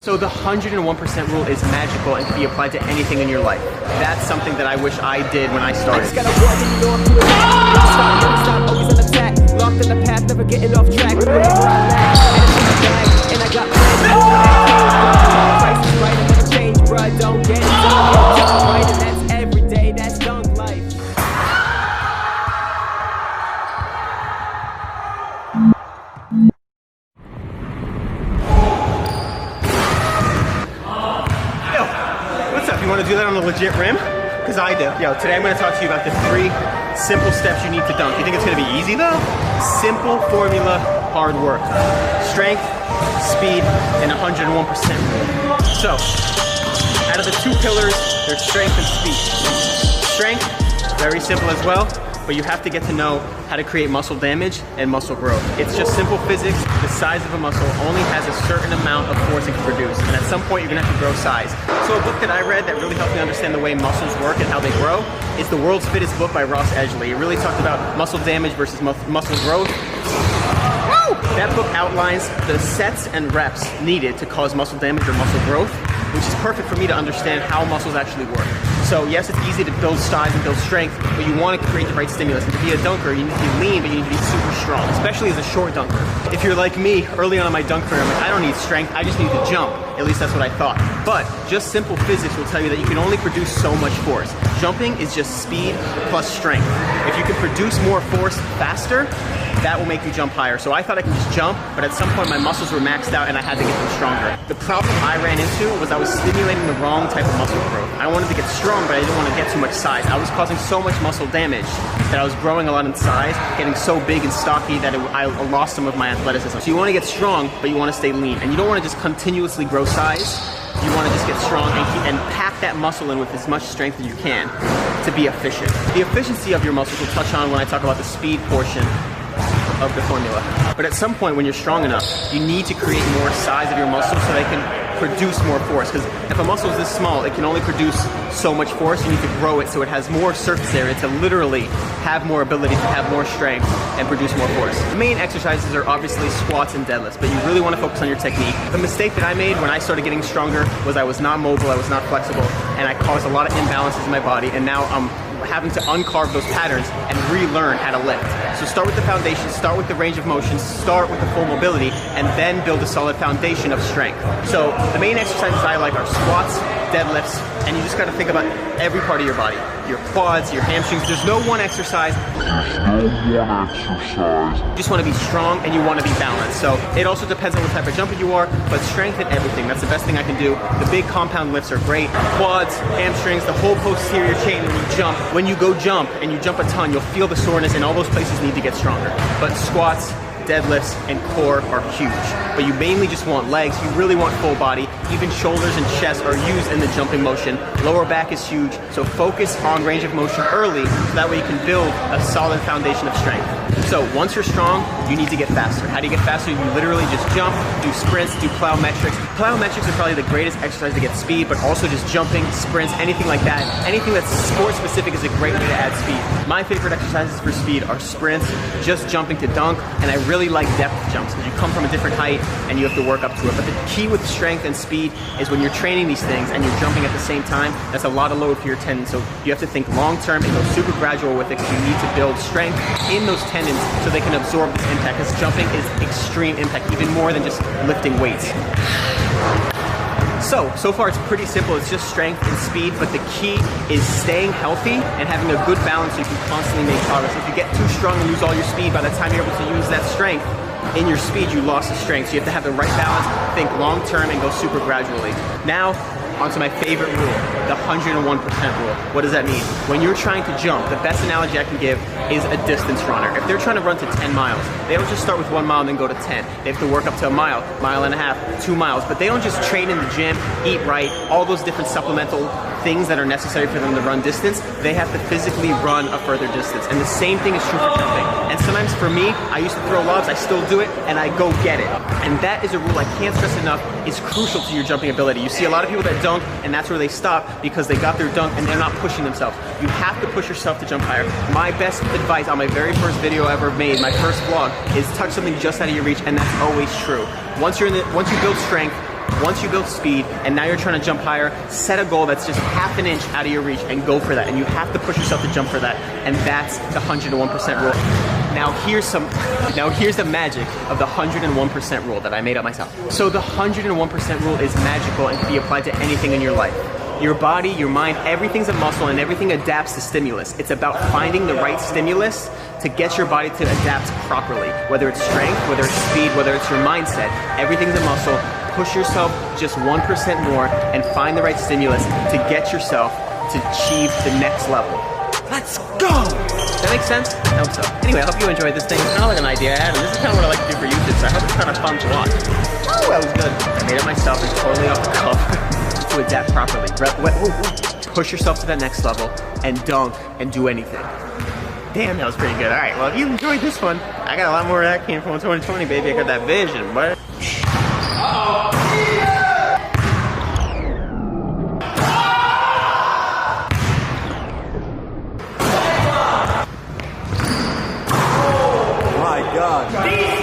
So the 101% rule is magical and can be applied to anything in your life. That's something that I wish I did when I started. I just gotta walk and you know I'm doing it. Don't stop, never stop, always on attack. Locked in the path, never getting off track. Remember where I'm at, and I got plans. Price is right, I never change, bruh. Don't get it, jump right, and that's every day, that's dunk life. You want to do that on a legit rim? Because I do. Yo, today I'm going to talk to you about the 3 simple steps you need to dunk. You think it's going to be easy though? Simple formula, hard work. Strength, speed, and 101% rule. So, out of the 2 pillars, there's strength and speed. Strength, very simple as well, but you have to get to know how to create muscle damage and muscle growth. It's just simple physics. The size of a muscle only has a certain amount of force it can produce, and at some point you're gonna have to grow size. So a book that I read that really helped me understand the way muscles work and how they grow is The World's Fittest Book by Ross Edgley. It really talked about muscle damage versus muscle growth. That book outlines the sets and reps needed to cause muscle damage or muscle growth, which is perfect for me to understand how muscles actually work. So yes, it's easy to build size and build strength, but you want to create the right stimulus. And to be a dunker, you need to be lean, but you need to be super strong, especially as a short dunker. If you're like me, early on in my dunk career, I'm like, I don't need strength, I just need to jump. At least that's what I thought. But just simple physics will tell you that you can only produce so much force. Jumping is just speed plus strength. If you can produce more force faster, that will make you jump higher. So I thought I could just jump, but at some point my muscles were maxed out and I had to get them stronger. The problem I ran into was I was stimulating the wrong type of muscle growth. I wanted to get strong, but I didn't want to get too much size. I was causing so much muscle damage that I was growing a lot in size, getting so big and stocky that I lost some of my athleticism. So you want to get strong, but you want to stay lean. And you don't want to just continuously grow size. You want to just get strong and pack that muscle in with as much strength as you can to be efficient. The efficiency of your muscles we'll touch on when I talk about the speed portion of the formula. But at some point when you're strong enough, you need to create more size of your muscles so they can produce more force. Because if a muscle is this small, it can only produce so much force. You need to grow it so it has more surface area to literally have more ability to have more strength and produce more force. The main exercises are obviously squats and deadlifts, but you really want to focus on your technique. The mistake that I made when I started getting stronger was I was not mobile, I was not flexible, and I caused a lot of imbalances in my body, and now I'm having to uncarve those patterns and relearn how to lift. So start with the foundation, start with the range of motion, start with the full mobility, and then build a solid foundation of strength. So the main exercises I like are squats, deadlifts, and you just gotta think about every part of your body. Your quads, your hamstrings. There's no one exercise. You just wanna be strong and you wanna be balanced. So it also depends on what type of jumper you are, but strength in everything. That's the best thing I can do. The big compound lifts are great. Quads, hamstrings, the whole posterior chain when you jump. When you go jump and you jump a ton, you'll feel the soreness and all those places need to get stronger. But squats, deadlifts, and core are huge. But you mainly just want legs, you really want full body. Even shoulders and chest are used in the jumping motion. Lower back is huge, so focus on range of motion early, so that way you can build a solid foundation of strength. So once you're strong, you need to get faster. How do you get faster? You literally just jump, do sprints, do plyometrics. Plyometrics are probably the greatest exercise to get speed, but also just jumping, sprints, anything like that. Anything that's sport specific is a great way to add speed. My favorite exercises for speed are sprints, just jumping to dunk, and I really like depth jumps because you come from a different height and you have to work up to it. But the key with strength and speed is when you're training these things and you're jumping at the same time, that's a lot of load for your tendons. So you have to think long term and go super gradual with it because you need to build strength in those tendons so they can absorb this impact, because jumping is extreme impact, even more than just lifting weights. So far it's pretty simple. It's just strength and speed, but the key is staying healthy and having a good balance so you can constantly make progress. If you get too strong and lose all your speed, by the time you're able to use that strength in your speed, you lost the strength. So you have to have the right balance, think long term, and go super gradually. Now, onto my favorite rule, the 101% rule. What does that mean? When you're trying to jump, the best analogy I can give is a distance runner. If they're trying to run to 10 miles, they don't just start with 1 mile and then go to 10. They have to work up to a mile, mile and a half, 2 miles. But they don't just train in the gym, eat right, all those different supplemental things that are necessary for them to run distance. They have to physically run a further distance. And the same thing is true for jumping. And sometimes for me, I used to throw lobs, I still do it, and I go get it. And that is a rule I can't stress enough, is crucial to your jumping ability. You see a lot of people that dunk, and that's where they stop because they got their dunk and they're not pushing themselves. You have to push yourself to jump higher. My best advice on my very first video I ever made, my first vlog, is touch something just out of your reach, and that's always true. Once you build strength, Once you build speed and now you're trying to jump higher, set a goal that's just half an inch out of your reach and go for that. And you have to push yourself to jump for that. And that's the 101% rule. Now here's the magic of the 101% rule that I made up myself. So the 101% rule is magical and can be applied to anything in your life. Your body, your mind, everything's a muscle and everything adapts to stimulus. It's about finding the right stimulus to get your body to adapt properly. Whether it's strength, whether it's speed, whether it's your mindset, everything's a muscle. Push yourself just 1% more and find the right stimulus to get yourself to achieve the next level. Let's go! Does that make sense? I hope so. Anyway, I hope you enjoyed this thing. It's kind of like an idea I had, and this is kind of what I like to do for YouTube, so I hope it's kind of fun to watch. Oh, that was good. I made it myself. It's totally off the cuff. To adapt properly. Push yourself to that next level and dunk and do anything. Damn, that was pretty good. Alright, well, if you enjoyed this one, I got a lot more of that came from 2020, baby. I got that vision, but... My God.